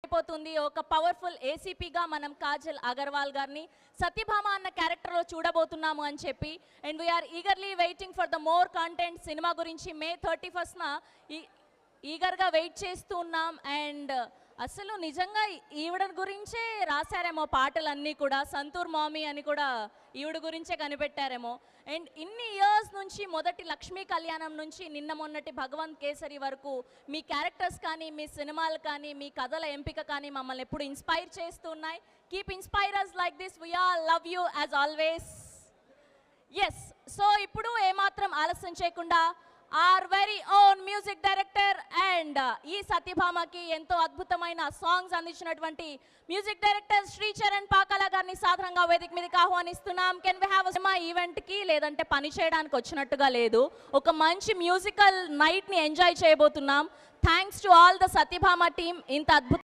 అయిపోతుంది. ఒక పవర్ఫుల్ ఏసీపీగా మనం కాజల్ అగర్వాల్ గారిని సత్యభామ అన్న క్యారెక్టర్లో చూడబోతున్నాము అని చెప్పి, and we are eagerly waiting for the more content. Cinema గురించి May 31st ఈగర్గా వెయిట్ చేస్తూ ఉన్నాం. అండ్ అసలు నిజంగా ఈవిడ గురించే రాశారేమో పాటలన్నీ కూడా, సంతూర్ మామీ అని కూడా ఈవిడ గురించే కనిపెట్టారేమో. అండ్ ఇన్ని ఇయర్స్ నుంచి, మొదటి లక్ష్మీ కళ్యాణం నుంచి నిన్న మొన్నటి భగవంత్ కేసరి వరకు మీ క్యారెక్టర్స్ కానీ, మీ సినిమాలు కానీ, మీ కథల ఎంపిక కానీ మమ్మల్ని ఎప్పుడు ఇన్స్పైర్ చేస్తూ ఉన్నాయి. Keep inspirers like this. We all love you as always. Yes, so ఇప్పుడు ఏమాత్రం ఆలస్యం చేయకుండా our very own music director and ఈ సత్యభామకి ఎంతో అద్భుతమైన సాంగ్స్ అందించినటువంటి మ్యూజిక్ డైరెక్టర్ శ్రీ చరణ్ పాకాల గారిని సాధారణంగా వేదిక మీదకి ఆహ్వానిస్తున్నాం. కెన్ వి హ్యావ్ సినిమా ఈవెంట్కి లేదంటే పని చేయడానికి వచ్చినట్టుగా లేదు, ఒక మంచి మ్యూజికల్ నైట్ని ఎంజాయ్ చేయబోతున్నాం. Thanks to all the Satyabhama team. ఇంత అద్భుత